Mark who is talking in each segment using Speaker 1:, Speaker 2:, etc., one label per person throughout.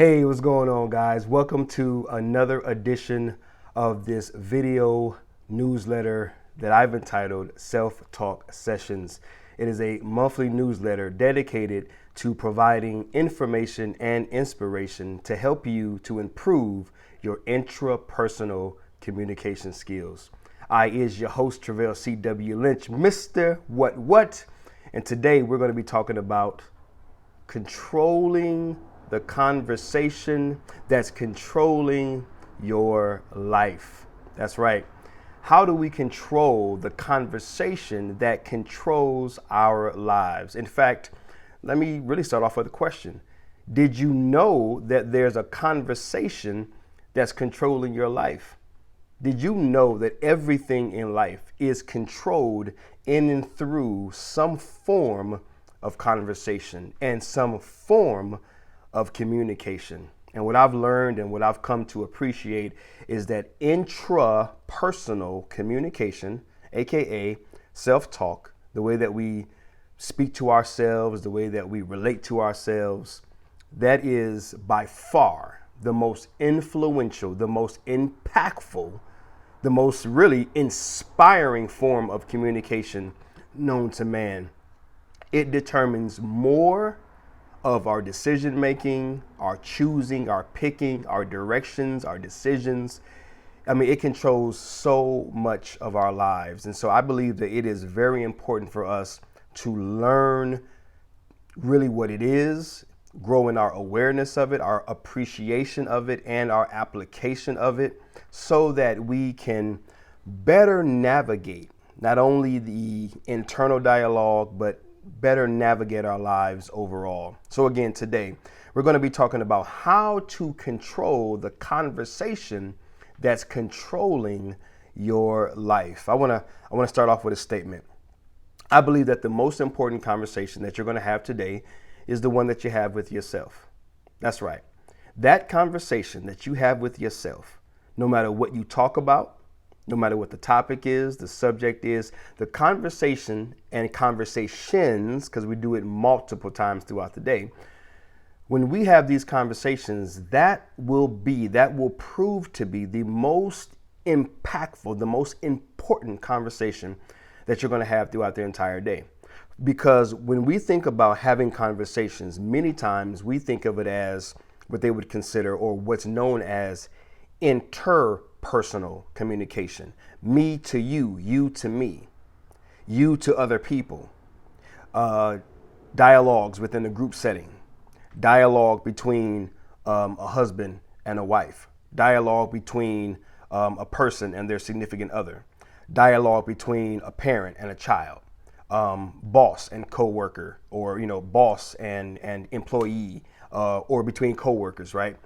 Speaker 1: Hey, what's going on, guys? Welcome to another edition of this video newsletter that I've entitled Self-Talk Sessions. It is a monthly newsletter dedicated to providing information and inspiration to help you to improve your intrapersonal communication skills. I is your host, Travell C.W. Lynch, Mr. What? And today we're going to be talking about controlling the conversation that's controlling your life. That's right. How do we control the conversation that controls our lives? In fact, let me really start off with a question. Did you know that there's a conversation that's controlling your life? Did you know that everything in life is controlled in and through some form of conversation and some form of communication? And what I've learned and what I've come to appreciate is that intrapersonal communication, aka self-talk, the way that we speak to ourselves, the way that we relate to ourselves, that is by far the most influential, the most impactful, the most really inspiring form of communication known to man. It determines more of our decision making, our choosing, our picking, our directions, our decisions. I mean, it controls so much of our lives. And so I believe that it is very important for us to learn really what it is, grow in our awareness of it, our appreciation of it, and our application of it, so that we can better navigate not only the internal dialogue, but better navigate our lives overall. So again, today we're going to be talking about how to control the conversation that's controlling your life. I want to start off with a statement. I believe that the most important conversation that you're going to have today is the one that you have with yourself. That's right. That conversation that you have with yourself, no matter what you talk about, no matter what the topic is, the subject is, the conversation and conversations, because we do it multiple times throughout the day. When we have these conversations, that will prove to be the most impactful, the most important conversation that you're going to have throughout the entire day. Because when we think about having conversations, many times we think of it as what they would consider, or what's known as, interpersonal communication. Me to you, you to me, you to other people. Dialogues within a group setting. Dialogue between a husband and a wife. Dialogue between a person and their significant other. Dialogue between a parent and a child. Boss and coworker, or boss and employee, or between coworkers, right?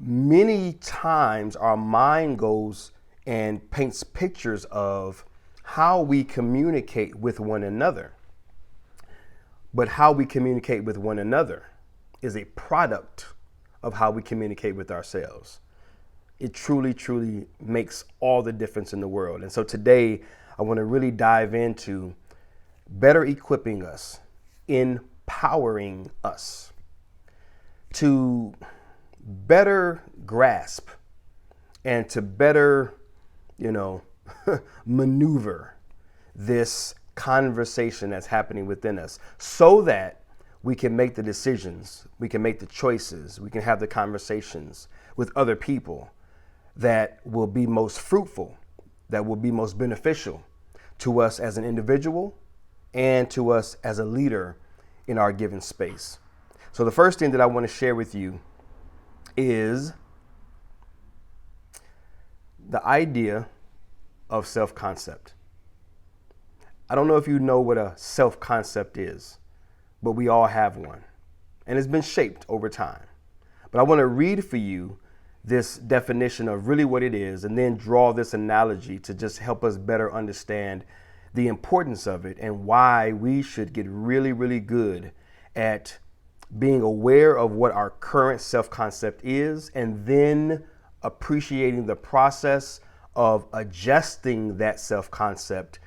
Speaker 1: Many times our mind goes and paints pictures of how we communicate with one another. But how we communicate with one another is a product of how we communicate with ourselves. It truly, truly makes all the difference in the world. And so today I want to really dive into better equipping us, empowering us to better grasp and to better, maneuver this conversation that's happening within us, so that we can make the decisions, we can make the choices, we can have the conversations with other people that will be most fruitful, that will be most beneficial to us as an individual and to us as a leader in our given space. So the first thing that I want to share with you is the idea of self-concept. I don't know if you know what a self-concept is, but we all have one, and it's been shaped over time. But I want to read for you this definition of really what it is, and then draw this analogy to just help us better understand the importance of it and why we should get really, really good at being aware of what our current self-concept is, and then appreciating the process of adjusting that self-concept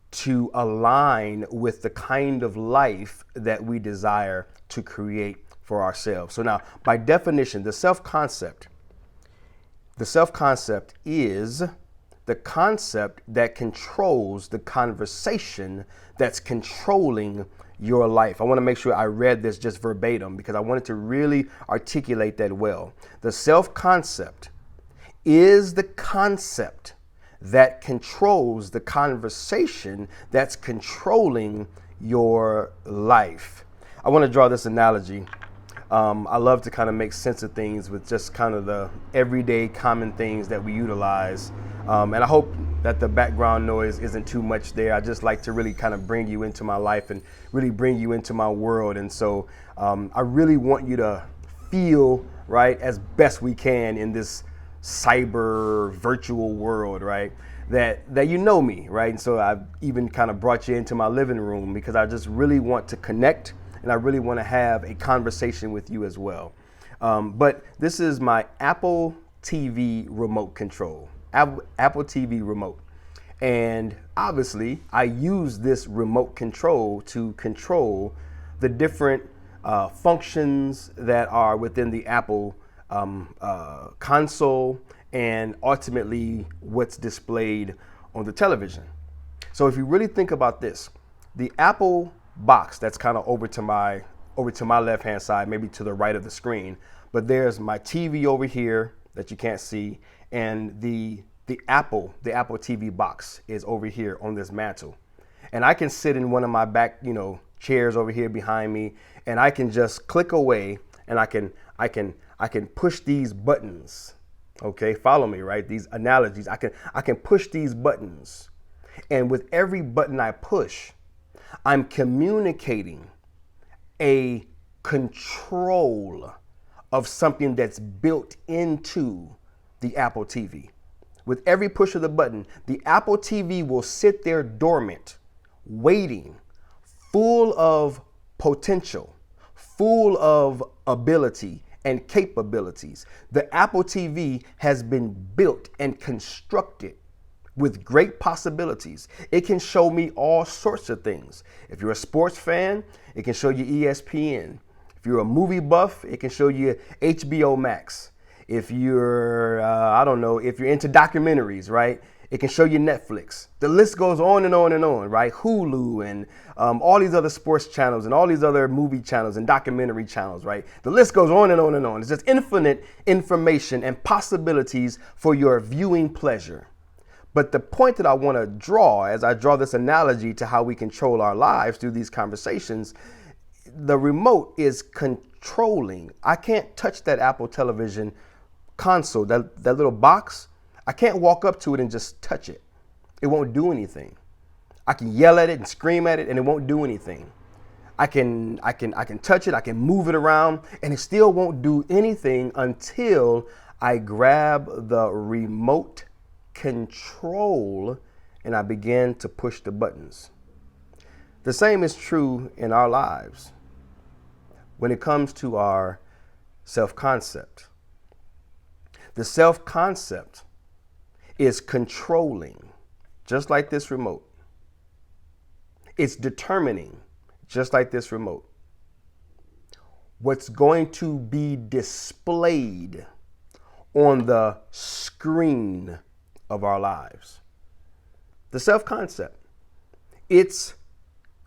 Speaker 1: to align with the kind of life that we desire to create for ourselves. So now, by definition, the self-concept is the concept that controls the conversation that's controlling your life. I want to make sure I read this just verbatim because I wanted to really articulate that well. The self-concept is the concept that controls the conversation that's controlling your life. I want to draw this analogy. I love to kind of make sense of things with just kind of the everyday common things that we utilize. And I hope that the background noise isn't too much there. I just like to really kind of bring you into my life and really bring you into my world. And so I really want you to feel, right, as best we can in this cyber virtual world, right, that you know me, right? And so I've even kind of brought you into my living room because I just really want to connect and I really want to have a conversation with you as well. But this is my Apple TV remote control, Apple TV remote. And obviously I use this remote control to control the different functions that are within the Apple console and ultimately what's displayed on the television. So if you really think about this, the Apple box that's kind of over to my left hand side, maybe to the right of the screen, but there's my TV over here that you can't see, and the Apple TV box is over here on this mantle. And I can sit in one of my back, chairs over here behind me, and I can just click away and I can push these buttons. Okay, follow me, right? These analogies. I can push these buttons. And with every button I push, I'm communicating a control of something that's built into the Apple TV. With every push of the button, the Apple TV will sit there dormant, waiting, full of potential, full of ability and capabilities. The Apple TV has been built and constructed with great possibilities. It can show me all sorts of things. If you're a sports fan, it can show you ESPN. If you're a movie buff, it can show you HBO Max. If you're, if you're into documentaries, right? It can show you Netflix. The list goes on and on and on, right? Hulu and all these other sports channels and all these other movie channels and documentary channels, right? The list goes on and on and on. It's just infinite information and possibilities for your viewing pleasure. But the point that I want to draw as I draw this analogy to how we control our lives through these conversations, the remote is controlling. I can't touch that Apple television console, that little box. I can't walk up to it and just touch it. It won't do anything. I can yell at it and scream at it and it won't do anything. I can touch it, I can move it around, and it still won't do anything until I grab the remote control and I begin to push the buttons. The same is true in our lives when it comes to our self-concept. The self-concept is controlling, just like this remote. It's determining, just like this remote, what's going to be displayed on the screen of our lives. The self-concept, it's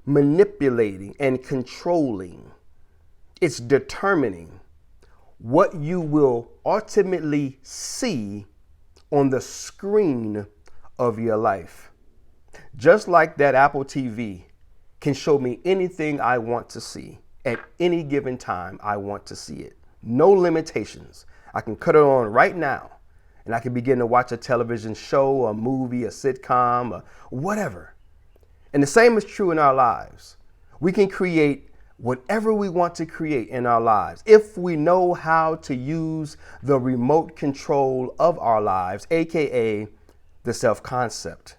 Speaker 1: manipulating and controlling. It's determining what you will ultimately see on the screen of your life. Just like that Apple TV can show me anything I want to see at any given time I want to see it. No limitations. I can cut it on right now and I can begin to watch a television show, a movie, a sitcom, or whatever. And the same is true in our lives. We can create whatever we want to create in our lives if we know how to use the remote control of our lives, aka the self-concept.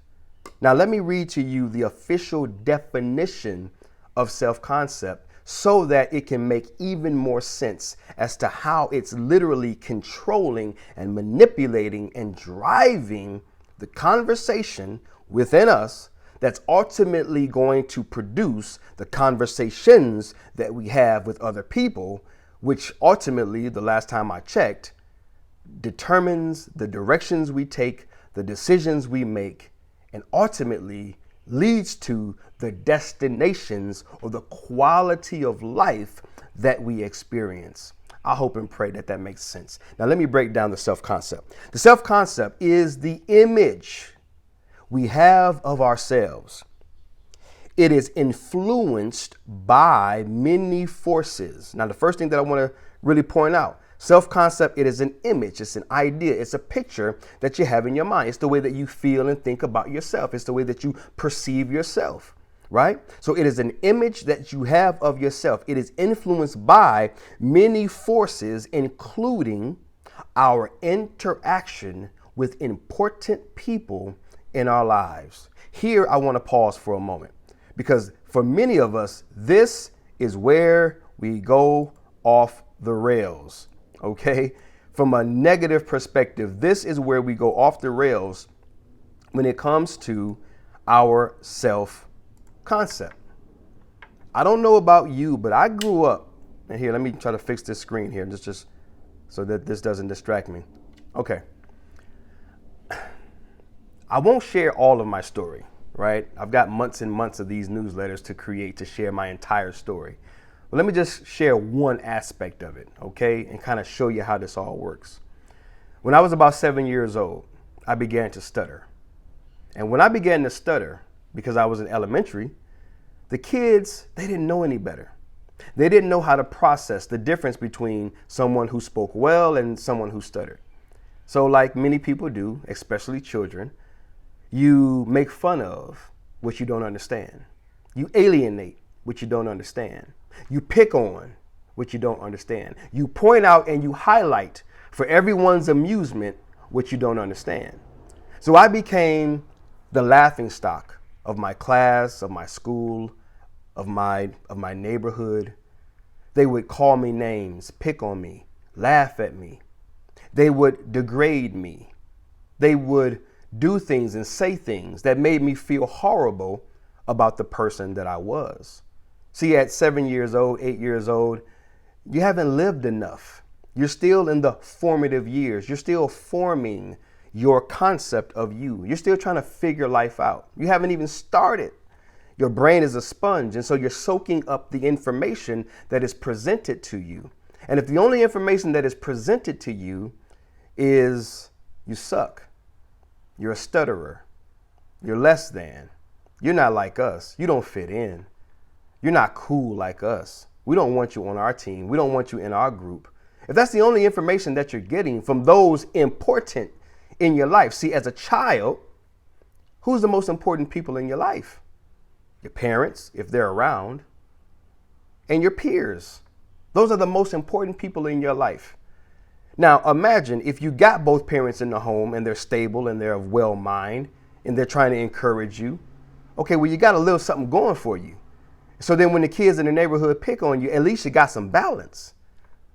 Speaker 1: Now let me read to you the official definition of self-concept so that it can make even more sense as to how it's literally controlling and manipulating and driving the conversation within us that's ultimately going to produce the conversations that we have with other people which ultimately, the last time I checked, determines the directions we take, the decisions we make, and ultimately leads to the destinations or the quality of life that we experience. I hope and pray that that makes sense. Now, let me break down the self-concept. The self-concept is the image we have of ourselves. It is influenced by many forces. Now, the first thing that I want to really point out, self-concept, it is an image, it's an idea, it's a picture that you have in your mind. It's the way that you feel and think about yourself. It's the way that you perceive yourself, right? So it is an image that you have of yourself. It is influenced by many forces, including our interaction with important people in our lives. Here, I want to pause for a moment because for many of us, this is where we go off the rails. Okay, from a negative perspective, this is where we go off the rails when it comes to our self-concept. I don't know about you, but I grew up, and here, let me try to fix this screen here, just so that this doesn't distract me. Okay. I won't share all of my story, right? I've got months and months of these newsletters to create to share my entire story. But let me just share one aspect of it, okay, and kind of show you how this all works. When I was about 7 years old, I began to stutter. And when I began to stutter, because I was in elementary, the kids, they didn't know any better. They didn't know how to process the difference between someone who spoke well and someone who stuttered. So like many people do, especially children, you make fun of what you don't understand. You alienate what you don't understand. You pick on what you don't understand. You point out and you highlight for everyone's amusement what you don't understand. So I became the laughing stock of my class, of my school, of my neighborhood. They would call me names, pick on me, laugh at me. They would degrade me. They would do things and say things that made me feel horrible about the person that I was. See, at 7 years old, 8 years old, you haven't lived enough. You're still in the formative years. You're still forming your concept of you. You're still trying to figure life out. You haven't even started. Your brain is a sponge, and so you're soaking up the information that is presented to you. And if the only information that is presented to you is you suck, you're a stutterer, you're less than, you're not like us, you don't fit in, you're not cool like us, we don't want you on our team, we don't want you in our group. If that's the only information that you're getting from those important in your life, see, as a child, who's the most important people in your life? Your parents, if they're around, and your peers. Those are the most important people in your life. Now, imagine if you got both parents in the home and they're stable and they're of well mind and they're trying to encourage you. Okay, well, you got a little something going for you. So then when the kids in the neighborhood pick on you, at least you got some balance.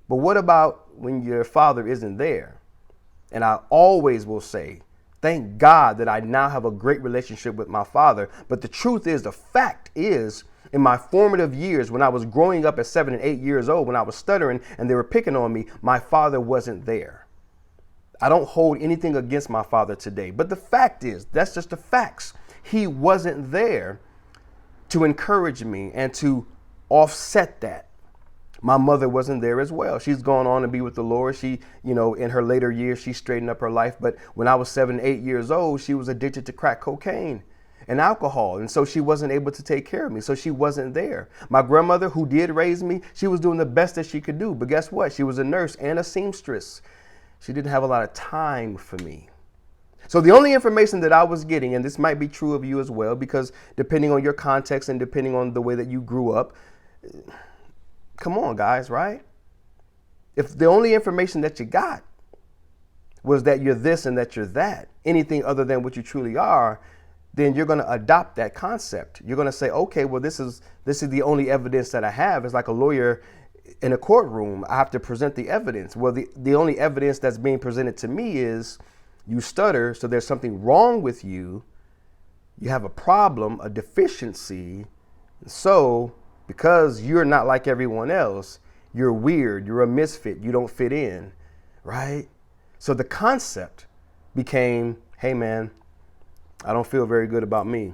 Speaker 1: But what about when your father isn't there? And I always will say, thank God that I now have a great relationship with my father. But the truth is, the fact is, in my formative years, when I was growing up at 7 and 8 years old, when I was stuttering and they were picking on me, my father wasn't there. I don't hold anything against my father today. But the fact is, that's just the facts. He wasn't there to encourage me and to offset that. My mother wasn't there as well. She's gone on to be with the Lord. She, in her later years, she straightened up her life. But when I was 7, 8 years old, she was addicted to crack cocaine and alcohol. And so she wasn't able to take care of me. So she wasn't there. My grandmother, who did raise me, she was doing the best that she could do. But guess what? She was a nurse and a seamstress. She didn't have a lot of time for me. So the only information that I was getting, and this might be true of you as well, because depending on your context and depending on the way that you grew up, come on, guys, right? If the only information that you got was that you're this and that you're that, anything other than what you truly are, then you're going to adopt that concept. You're going to say, okay, well, this is the only evidence that I have. It's like a lawyer in a courtroom. I have to present the evidence. Well, the only evidence that's being presented to me is you stutter, so there's something wrong with you. You have a problem, a deficiency. So because you're not like everyone else, You're weird. You're a misfit. You don't fit in, right? So the concept became, hey man, I don't feel very good about me.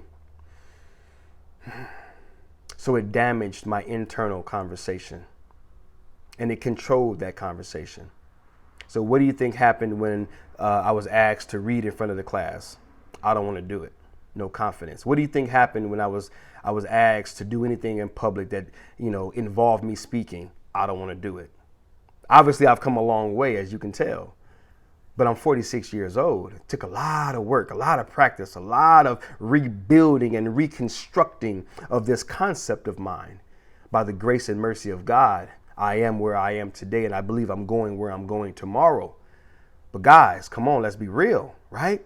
Speaker 1: So it damaged my internal conversation and it controlled that conversation. So what do you think happened when I was asked to read in front of the class? I don't want to do it. No confidence. What do you think happened when I was asked to do anything in public that, involved me speaking? I don't want to do it. Obviously, I've come a long way, as you can tell, but I'm 46 years old. It took a lot of work, a lot of practice, a lot of rebuilding and reconstructing of this concept of mine. By the grace and mercy of God, I am where I am today, and I believe I'm going where I'm going tomorrow. But guys, come on, let's be real, right?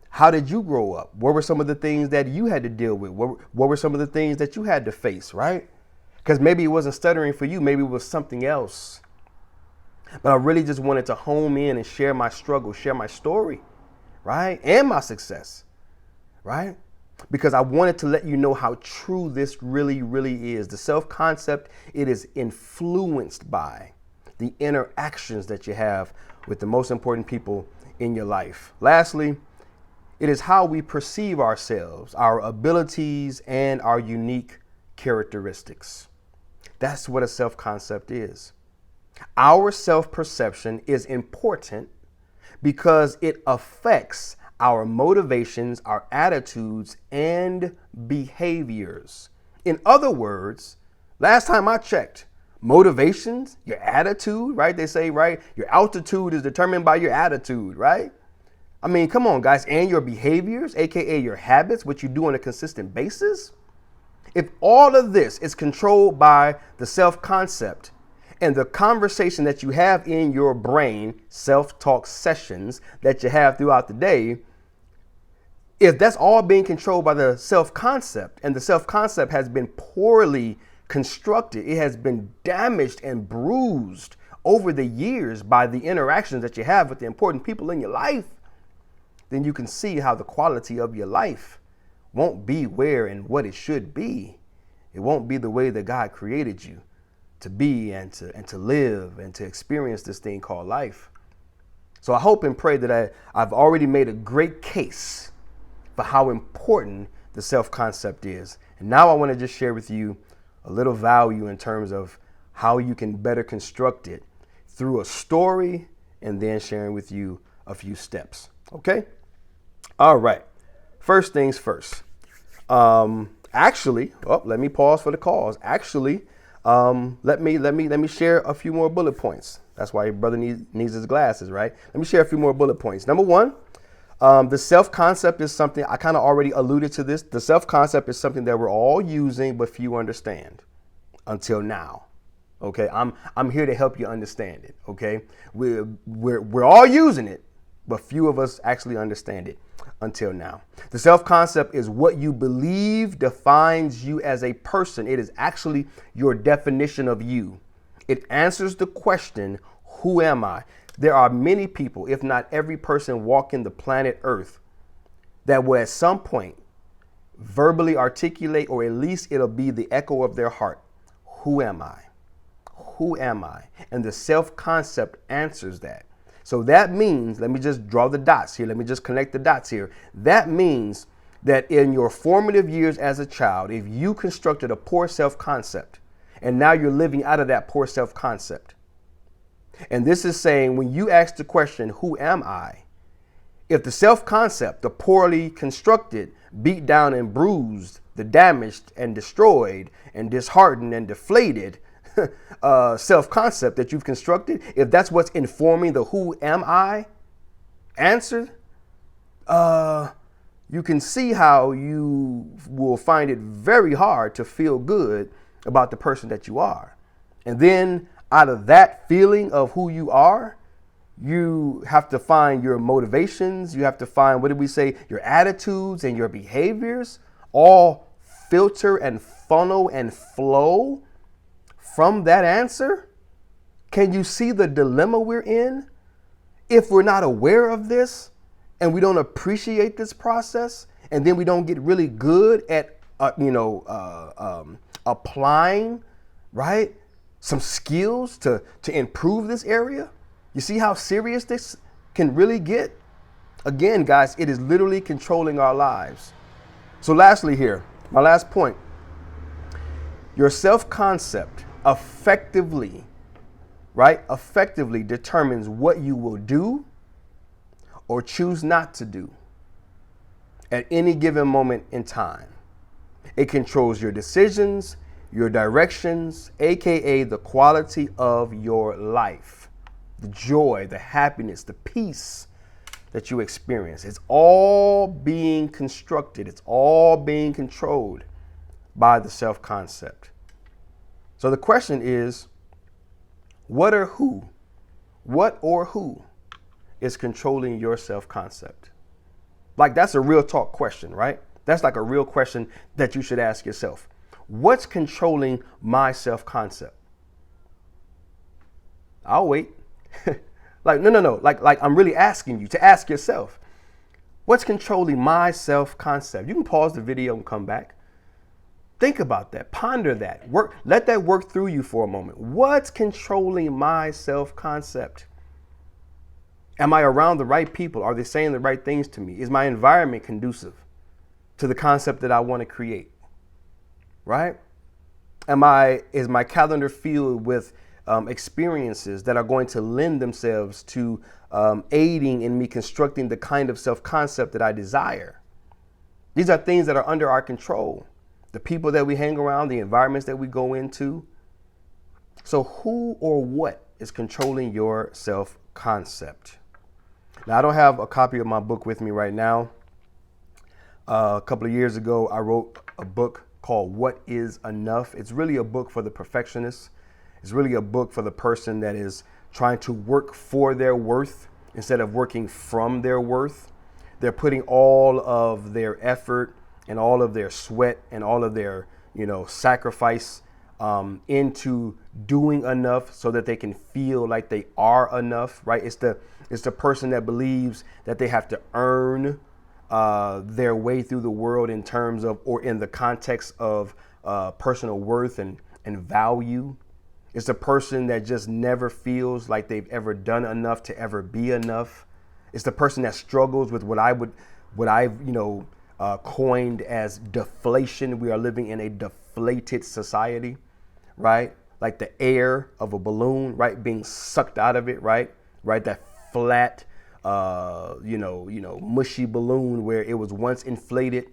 Speaker 1: How did you grow up? What were some of the things that you had to deal with? What were some of the things that you had to face, right? Because maybe it wasn't stuttering for you. Maybe it was something else. But I really just wanted to home in and share my struggle, share my story, right? And my success, right? Because I wanted to let you know how true this really, really is. The self-concept, it is influenced by the interactions that you have with the most important people in your life. Lastly, it is how we perceive ourselves, our abilities, and our unique characteristics. That's what a self-concept is. Our self-perception is important because it affects our motivations, our attitudes, and behaviors. In other words, last time I checked, motivations, your attitude, right? They say, right? Your altitude is determined by your attitude, right? I mean, come on, guys. And your behaviors, aka your habits, what you do on a consistent basis. If all of this is controlled by the self-concept and the conversation that you have in your brain, self-talk sessions that you have throughout the day, if that's all being controlled by the self-concept and the self-concept has been poorly constructed, it has been damaged and bruised over the years by the interactions that you have with the important people in your life, then you can see how the quality of your life won't be where and what it should be. It won't be the way that God created you to be and to live and to experience this thing called life. So I hope and pray that I've already made a great case for how important the self-concept is. And now I want to just share with you a little value in terms of how you can better construct it through a story and then sharing with you a few steps. Okay? All right. First things first. Let me pause for the cause. Let me share a few more bullet points. That's why your brother needs his glasses, right? Let me share a few more bullet points. Number one, the self-concept is something I kind of already alluded to this. The self-concept is something that we're all using, but few understand until now. Okay, I'm here to help you understand it. Okay, we're all using it, but few of us actually understand it until now. The self-concept is what you believe defines you as a person. It is actually your definition of you. It answers the question, who am I? There are many people, if not every person walking the planet Earth, that will at some point verbally articulate, or at least it'll be the echo of their heart. Who am I? Who am I? And the self-concept answers that. So that means, let me just draw the dots here. Let me just connect the dots here. That means that in your formative years as a child, if you constructed a poor self-concept and now you're living out of that poor self-concept, and this is saying when you ask the question, who am I? If the self-concept, the poorly constructed, beat down and bruised, the damaged and destroyed and disheartened and deflated self-concept that you've constructed, if that's what's informing the who am I answer, you can see how you will find it very hard to feel good about the person that you are. And then out of that feeling of who you are, you have to find your motivations. You have to find, what did we say? Your attitudes and your behaviors all filter and funnel and flow from that answer. Can you see the dilemma we're in? If we're not aware of this and we don't appreciate this process, and then we don't get really good at, applying, right? some skills to improve this area? You see how serious this can really get? Again, guys, it is literally controlling our lives. So lastly here, my last point, your self-concept effectively determines what you will do or choose not to do at any given moment in time. It controls your decisions, your directions, aka the quality of your life, the joy, the happiness, the peace that you experience. It's all being constructed. It's all being controlled by the self-concept. So the question is, what or who is controlling your self-concept? Like, that's a real talk question, right? That's like a real question that you should ask yourself. What's controlling my self-concept? I'll wait. No. Like I'm really asking you to ask yourself, what's controlling my self-concept? You can pause the video and come back. Think about that. Ponder that. Let that work through you for a moment. What's controlling my self-concept? Am I around the right people? Are they saying the right things to me? Is my environment conducive to the concept that I want to create? Right? Is my calendar filled with experiences that are going to lend themselves to aiding in me constructing the kind of self-concept that I desire? These are things that are under our control. The people that we hang around, the environments that we go into. So who or what is controlling your self-concept? Now, I don't have a copy of my book with me right now. A couple of years ago, I wrote a book called What Is Enough? It's really a book for the perfectionist. It's really a book for the person that is trying to work for their worth instead of working from their worth. They're putting all of their effort and all of their sweat and all of their, sacrifice into doing enough so that they can feel like they are enough, right? It's the person that believes that they have to earn their way through the world in terms of, or in the context of personal worth and value. It's the person that just never feels like they've ever done enough to ever be enough. It's the person that struggles with what I've coined as deflation. We are living in a deflated society, right? Like the air of a balloon, right? Being sucked out of it, right? Right? That flat, mushy balloon where it was once inflated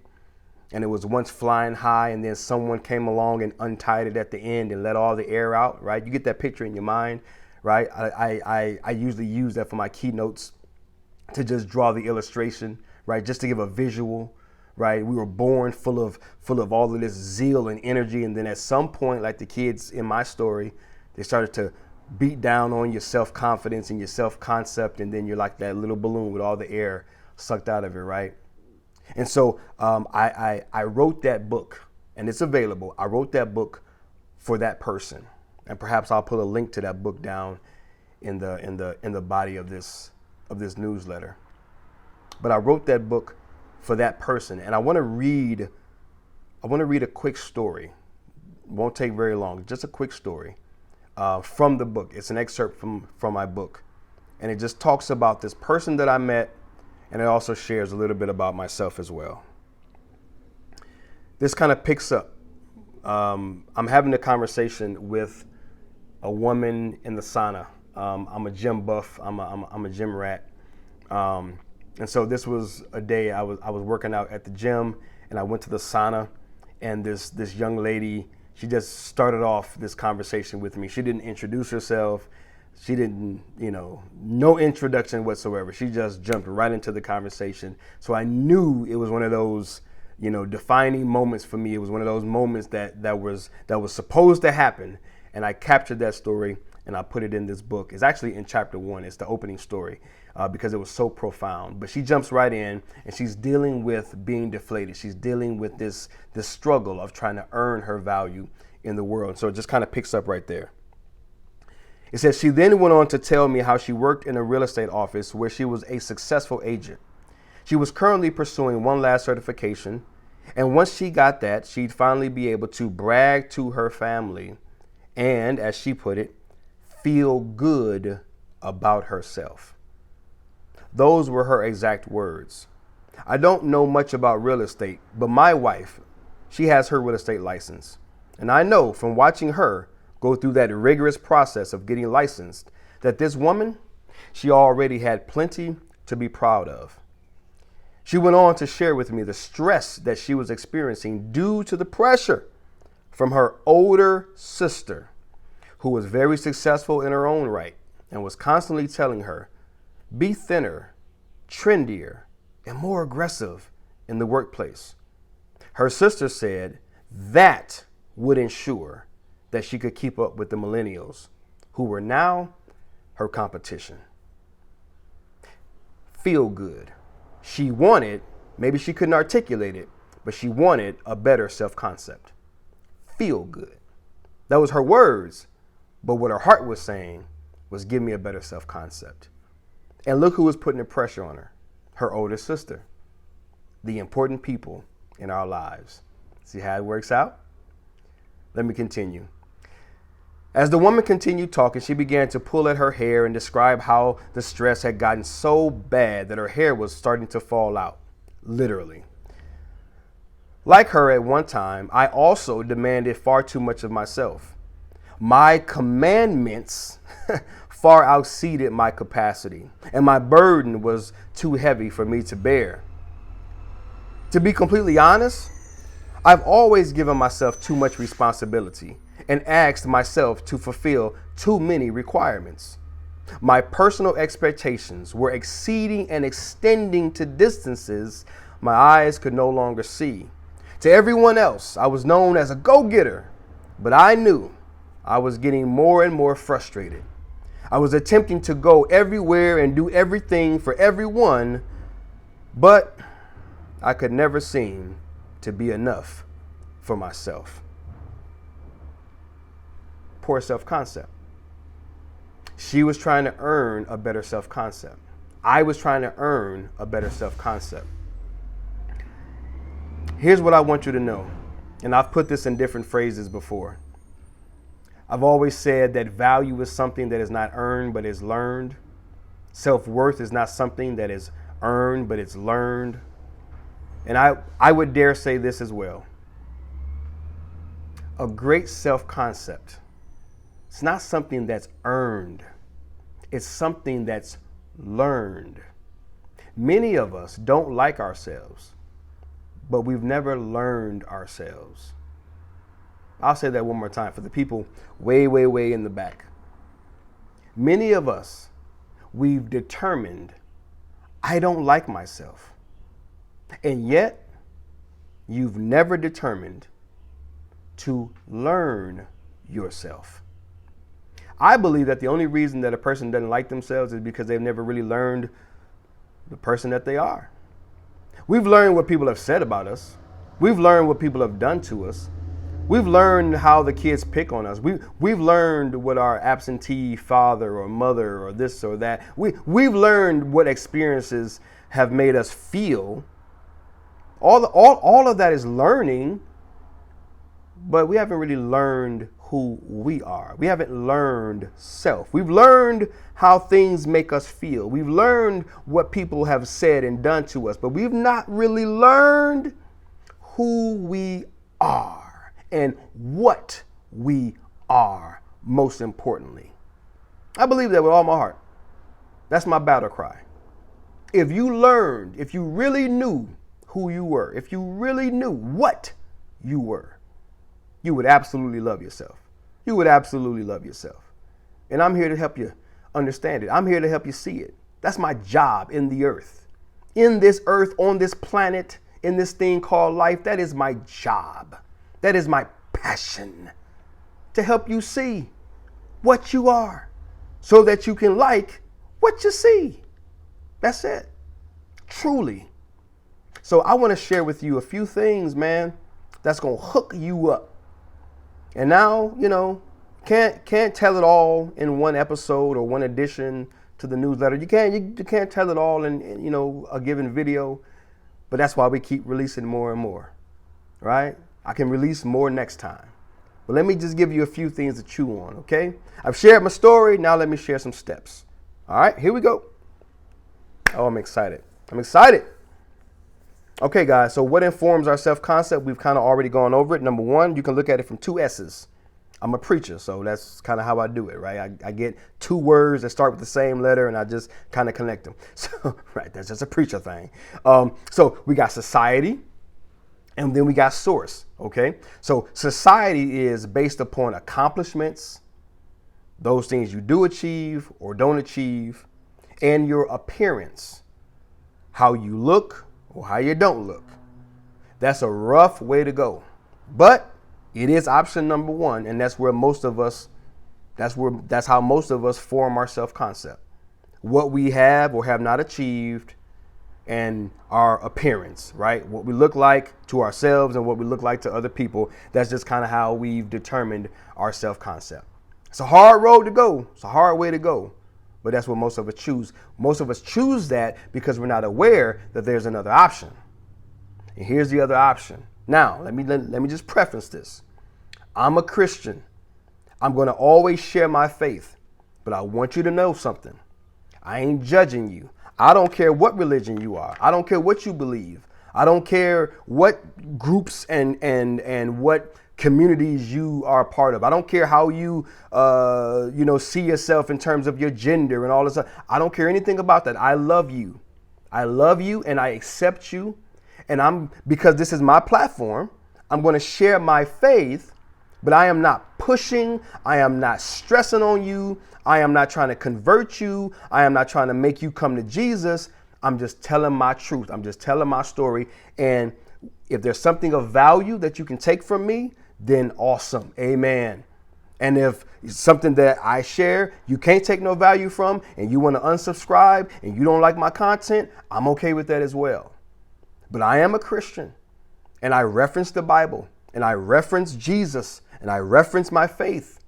Speaker 1: and it was once flying high, and then someone came along and untied it at the end and let all the air out, right? You get that picture in your mind, right? I usually use that for my keynotes to just draw the illustration, right? Just to give a visual, right? We were born full of all of this zeal and energy, and then at some point, like the kids in my story, they started to beat down on your self-confidence and your self-concept, and then you're like that little balloon with all the air sucked out of it, right? And so I wrote that book, and it's available. I wrote that book for that person, and perhaps I'll put a link to that book down in the body of this newsletter. But I wrote that book for that person, and I want to read a quick story. It won't take very long, just a quick story from the book. It's an excerpt from my book, and it just talks about this person that I met, and it also shares a little bit about myself as well. This kind of picks up. I'm having a conversation with a woman in the sauna. I'm a gym buff. I'm a gym rat. And so this was a day I was working out at the gym, and I went to the sauna, and this young lady, she just started off this conversation with me. She didn't introduce herself. She didn't, no introduction whatsoever. She just jumped right into the conversation. So I knew it was one of those, defining moments for me. It was one of those moments that was supposed to happen. And I captured that story and I put it in this book. It's actually in chapter 1. It's the opening story because it was so profound. But she jumps right in, and she's dealing with being deflated. She's dealing with this struggle of trying to earn her value in the world. So it just kind of picks up right there. It says, she then went on to tell me how she worked in a real estate office where she was a successful agent. She was currently pursuing one last certification, and once she got that, she'd finally be able to brag to her family and, as she put it, feel good about herself. Those were her exact words. I don't know much about real estate, but my wife, she has her real estate license. And I know from watching her go through that rigorous process of getting licensed that this woman, she already had plenty to be proud of. She went on to share with me the stress that she was experiencing due to the pressure from her older sister, who was very successful in her own right and was constantly telling her, be thinner, trendier, and more aggressive in the workplace. Her sister said that would ensure that she could keep up with the millennials, who were now her competition. Feel good. She wanted, maybe she couldn't articulate it, but she wanted a better self-concept. Feel good. That was her words, but what her heart was saying was, give me a better self-concept. And look who was putting the pressure on her. Her older sister. The important people in our lives. See how it works out? Let me continue. As the woman continued talking, she began to pull at her hair and describe how the stress had gotten so bad that her hair was starting to fall out, literally. Like her at one time, I also demanded far too much of myself. My commandments far exceeded my capacity, and my burden was too heavy for me to bear. To be completely honest, I've always given myself too much responsibility and asked myself to fulfill too many requirements. My personal expectations were exceeding and extending to distances my eyes could no longer see. To everyone else, I was known as a go-getter, but I knew I was getting more and more frustrated. I was attempting to go everywhere and do everything for everyone, but I could never seem to be enough for myself. Poor self-concept. She was trying to earn a better self-concept. I was trying to earn a better self-concept. Here's what I want you to know, and I've put this in different phrases before. I've always said that value is something that is not earned, but is learned. Self-worth is not something that is earned, but it's learned. And I would dare say this as well. A great self-concept, it's not something that's earned. It's something that's learned. Many of us don't like ourselves, but we've never learned ourselves. I'll say that one more time for the people way, way, way in the back. Many of us, we've determined, I don't like myself. And yet, you've never determined to learn yourself. I believe that the only reason that a person doesn't like themselves is because they've never really learned the person that they are. We've learned what people have said about us. We've learned what people have done to us. We've learned how the kids pick on us. We've learned what our absentee father or mother or this or that. We've learned what experiences have made us feel. All of that is learning, but we haven't really learned who we are. We haven't learned self. We've learned how things make us feel. We've learned what people have said and done to us, but we've not really learned who we are and what we are, most importantly. I believe that with all my heart. That's my battle cry. If you learned, if you really knew who you were, if you really knew what you were, you would absolutely love yourself. You would absolutely love yourself. And I'm here to help you understand it. I'm here to help you see it. That's my job in the earth. In this earth, on this planet, in this thing called life, that is my job. That is my passion, to help you see what you are so that you can like what you see. That's it. Truly. So I want to share with you a few things, man, that's going to hook you up. And now, can't tell it all in one episode or one addition to the newsletter. You can't tell it all in a given video, but that's why we keep releasing more and more, right? I can release more next time. But let me just give you a few things to chew on, okay? I've shared my story. Now let me share some steps. All right, here we go. Oh, I'm excited. I'm excited. Okay, guys, so what informs our self-concept? We've kind of already gone over it. Number one, you can look at it from two S's. I'm a preacher, so that's kind of how I do it, right? I get two words that start with the same letter, and I just kind of connect them. So, right, that's just a preacher thing. So we got society, and then we got source, okay? So society is based upon accomplishments, those things you do achieve or don't achieve, and your appearance, how you look or how you don't look. That's a rough way to go, but it is option number one, and that's where most of us, that's how most of us form our self-concept. What we have or have not achieved, and our appearance, right? What we look like to ourselves and what we look like to other people. That's just kind of how we've determined our self-concept. It's a hard road to go. It's a hard way to go, but that's what most of us choose. Most of us choose that because we're not aware that there's another option. And here's the other option. Now, let me just preface this. I'm a Christian. I'm going to always share my faith, but I want you to know something. I ain't judging you. I don't care what religion you are. I don't care what you believe. I don't care what groups and what communities you are a part of. I don't care how you see yourself in terms of your gender and all this stuff. I don't care anything about that. I love you. I love you and I accept you. And because this is my platform, I'm going to share my faith, but I am not pushing. I am not stressing on you. I am not trying to convert you. I am not trying to make you come to Jesus. I'm just telling my truth. I'm just telling my story. And if there's something of value that you can take from me, then awesome. Amen. And if it's something that I share, you can't take no value from, and you want to unsubscribe and you don't like my content, I'm okay with that as well. But I am a Christian, and I reference the Bible, and I reference Jesus, and I reference my faith.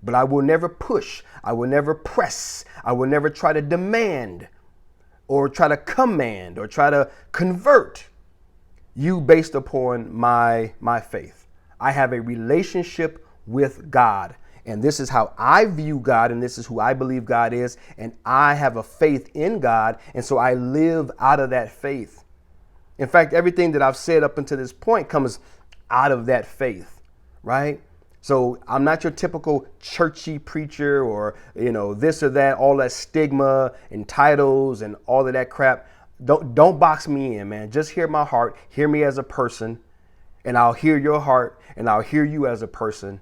Speaker 1: But I will never push. I will never press. I will never try to demand or try to command or try to convert you based upon my faith. I have a relationship with God, and this is how I view God, and this is who I believe God is, and I have a faith in God, and so I live out of that faith. In fact, everything that I've said up until this point comes out of that faith, right? So I'm not your typical churchy preacher or, this or that, all that stigma and titles and all of that crap. Don't box me in, man. Just hear my heart. Hear me as a person, and I'll hear your heart, and I'll hear you as a person.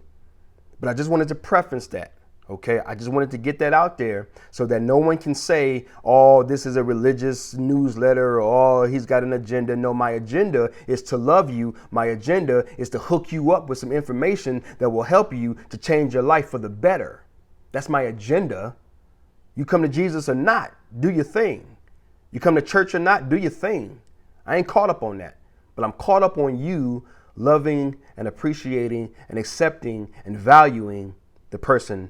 Speaker 1: But I just wanted to preface that. Okay, I just wanted to get that out there so that no one can say, oh, this is a religious newsletter, or oh, he's got an agenda. No, my agenda is to love you. My agenda is to hook you up with some information that will help you to change your life for the better. That's my agenda. You come to Jesus or not, do your thing. You come to church or not, do your thing. I ain't caught up on that, but I'm caught up on you loving and appreciating and accepting and valuing the person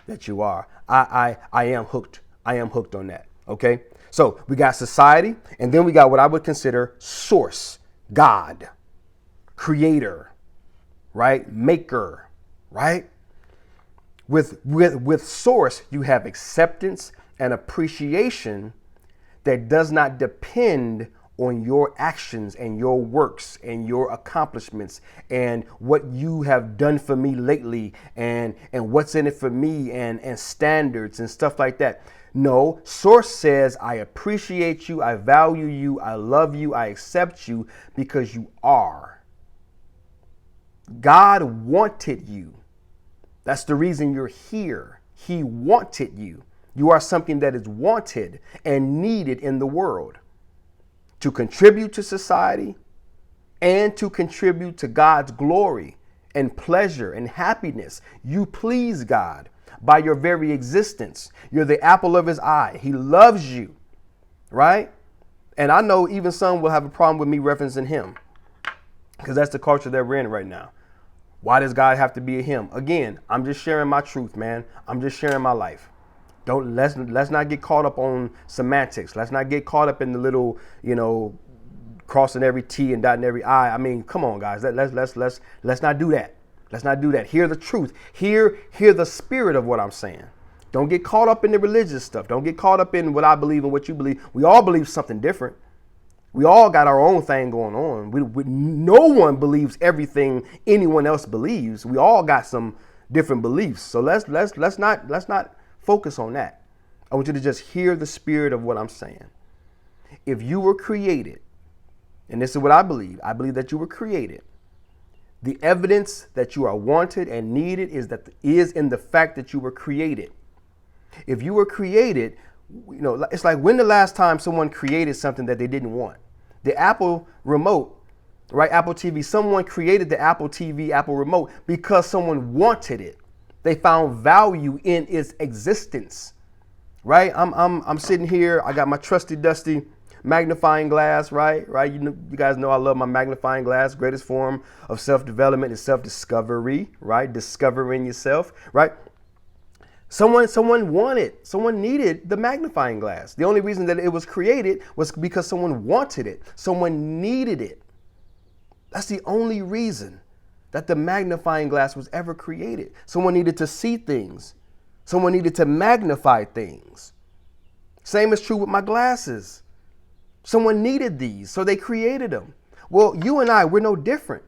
Speaker 1: that you are. I am hooked. I am hooked on that. Okay. So we got society, and then we got what I would consider source, God, creator, right? Maker, right? With source, you have acceptance and appreciation that does not depend on your actions and your works and your accomplishments and what you have done for me lately and what's in it for me and standards and stuff like that. No, source says, I appreciate you, I value you, I love you, I accept you because you are. God wanted you. That's the reason you're here. He wanted you. You are something that is wanted and needed in the world, to contribute to society and to contribute to God's glory and pleasure and happiness. You please God by your very existence. You're the apple of his eye. He loves you, right? And I know even some will have a problem with me referencing him because that's the culture that we're in right now. Why does God have to be a him? Again, I'm just sharing my truth, man. I'm just sharing my life. Let's not get caught up on semantics. Let's not get caught up in the little, crossing every T and dotting every I. I mean, come on, guys. Let's not do that. Let's not do that. Hear the truth. Hear the spirit of what I'm saying. Don't get caught up in the religious stuff. Don't get caught up in what I believe and what you believe. We all believe something different. We all got our own thing going on. No one believes everything anyone else believes. We all got some different beliefs. So let's not focus on that. I want you to just hear the spirit of what I'm saying. If you were created, and this is what I believe that you were created. The evidence that you are wanted and needed is in the fact that you were created. If you were created, it's like when the last time someone created something that they didn't want. The Apple remote, right? Apple TV, someone created the Apple TV, Apple remote because someone wanted it. They found value in its existence, right? I'm sitting here. I got my trusty dusty magnifying glass, right? You guys know I love my magnifying glass. Greatest form of self-development is self-discovery, right? Discovering yourself, right? Someone needed the magnifying glass. The only reason that it was created was because someone wanted it. Someone needed it. That's the only reason that the magnifying glass was ever created. Someone needed to see things. Someone needed to magnify things. Same is true with my glasses. Someone needed these, so they created them. Well, you and I, we're no different.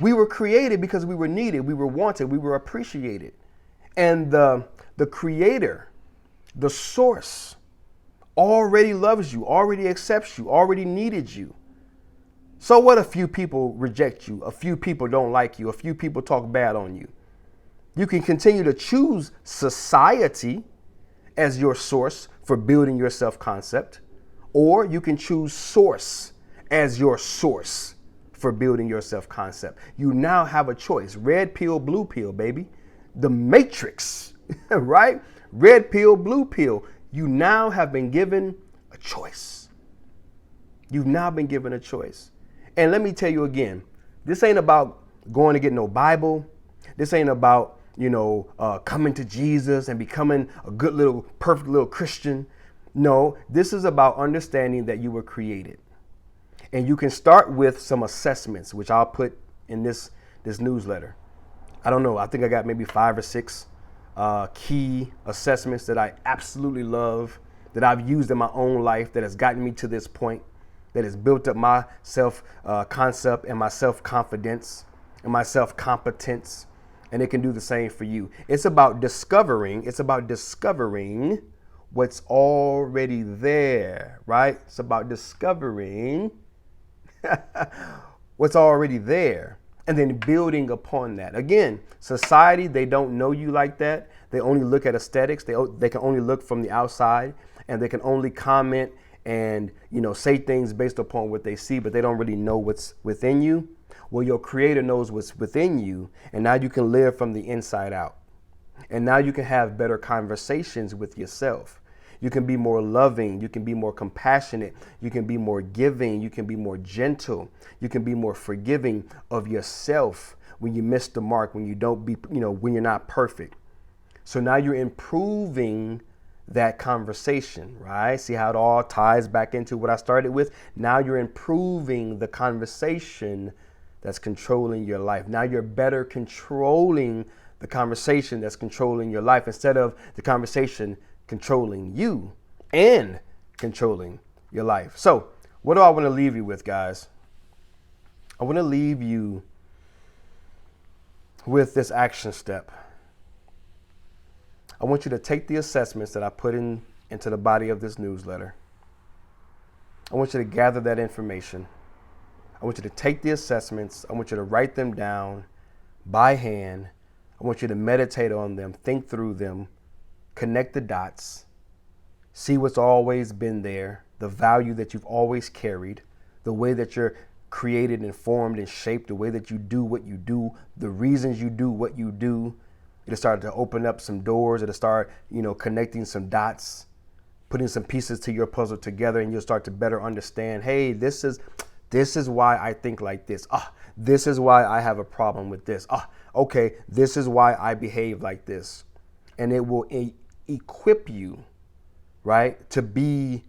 Speaker 1: We were created because we were needed, we were wanted, we were appreciated. And the creator, the source, already loves you, already accepts you, already needed you. So what a few people reject you, a few people don't like you, a few people talk bad on you. You can continue to choose society as your source for building your self-concept, or you can choose source as your source for building your self-concept. You now have a choice. Red pill, blue pill, baby. The matrix, right? Red pill, blue pill. You now have been given a choice. You've now been given a choice. And let me tell you again, this ain't about going to get no Bible. This ain't about, coming to Jesus and becoming a good little, perfect little Christian. No, this is about understanding that you were created. And you can start with some assessments, which I'll put in this newsletter. I don't know. I think I got maybe 5 or 6 key assessments that I absolutely love, that I've used in my own life, that has gotten me to this point, that has built up my self-concept and my self-confidence and my self-competence. And it can do the same for you. It's about discovering what's already there, right? It's about discovering what's already there and then building upon that. Again, society, they don't know you like that. They only look at aesthetics. They can only look from the outside, and they can only comment and, say things based upon what they see, but they don't really know what's within you. Well, your creator knows what's within you, and now you can live from the inside out. And now you can have better conversations with yourself. You can be more loving. You can be more compassionate. You can be more giving. You can be more gentle. You can be more forgiving of yourself when you miss the mark, when you don't be, when you're not perfect. So now you're improving that conversation, right? See how it all ties back into what I started with? Now you're improving the conversation that's controlling your life. Now you're better controlling the conversation that's controlling your life instead of the conversation controlling you and controlling your life. So what do I want to leave you with, guys? I want to leave you with this action step. I want you to take the assessments that I put into the body of this newsletter. I want you to gather that information. I want you to take the assessments. I want you to write them down by hand. I want you to meditate on them, think through them, connect the dots, see what's always been there, the value that you've always carried, the way that you're created and formed and shaped, the way that you do what you do, the reasons you do what you do. It'll start to open up some doors. It'll start, connecting some dots, putting some pieces to your puzzle together, and you'll start to better understand, hey, this is why I think like this. This is why I have a problem with this. Okay, this is why I behave like this. And it will equip you, right, to be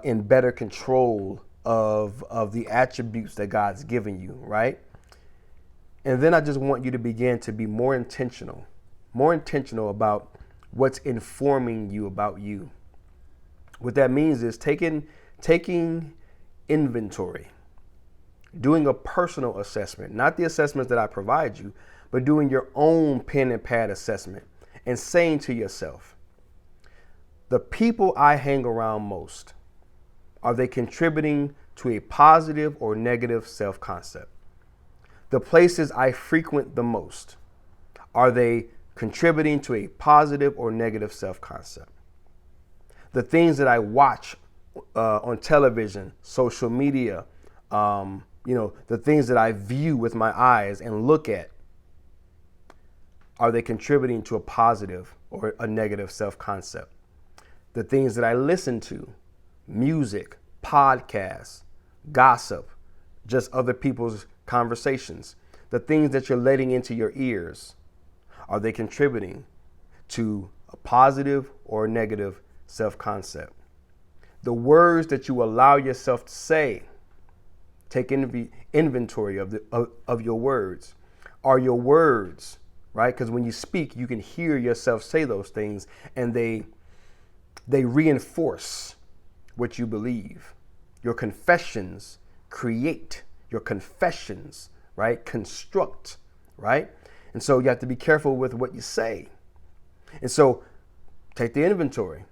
Speaker 1: in better control of the attributes that God's given you, right? And then I just want you to begin to be more intentional about what's informing you about you. What that means is taking inventory, doing a personal assessment, not the assessments that I provide you, but doing your own pen and pad assessment and saying to yourself, the people I hang around most, are they contributing to a positive or negative self-concept? The places I frequent the most, are they contributing to a positive or negative self-concept? The things that I watch on television, social media, the things that I view with my eyes and look at, are they contributing to a positive or a negative self-concept? The things that I listen to, music, podcasts, gossip, just other people's conversations, the things that you're letting into your ears, are they contributing to a positive or a negative self-concept? The words that you allow yourself to say, take inventory of your words. Are your words, right? Because when you speak, you can hear yourself say those things, and they reinforce what you believe. Your confessions create. Your confessions, right, construct, right? And so you have to be careful with what you say. And so take the inventory.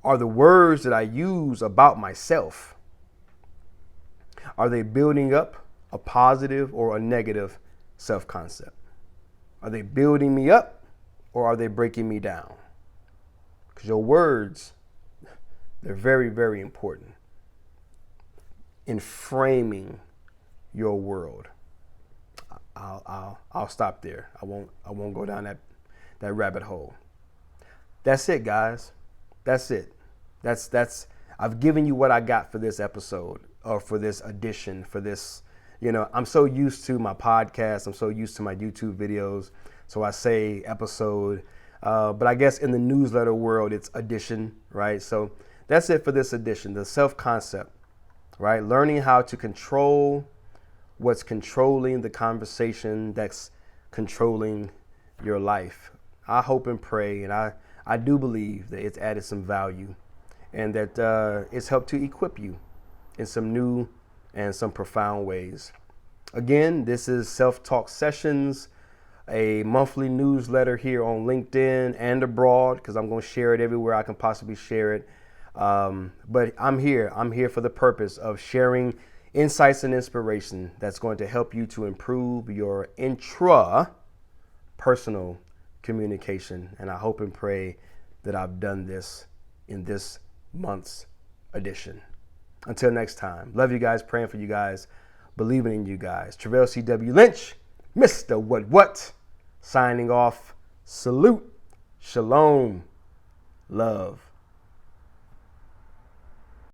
Speaker 1: Are the words that I use about myself, are they building up a positive or a negative self-concept? Are they building me up, or are they breaking me down? Because your words, they're very, very important in framing your world. I'll stop there. I won't go down that rabbit hole. That's it, guys. That's it. That's I've given you what I got for this episode, or for this edition, for this, I'm so used to my podcast. I'm so used to my YouTube videos. So I say episode, but I guess in the newsletter world, it's edition, right? So that's it for this edition, the self-concept, right? Learning how to control what's controlling the conversation that's controlling your life. I hope and pray, and I do believe that it's added some value, and that it's helped to equip you in some new and some profound ways. Again, this is Self-Talk Sessions, a monthly newsletter here on LinkedIn and abroad, because I'm going to share it everywhere I can possibly share it. But I'm here for the purpose of sharing insights and inspiration that's going to help you to improve your intrapersonal communication. And I hope and pray that I've done this in this month's edition. Until next time, love you guys, praying for you guys, believing in you guys. Travell C.W. Lynch, Mr. What, signing off. Salute, shalom, love.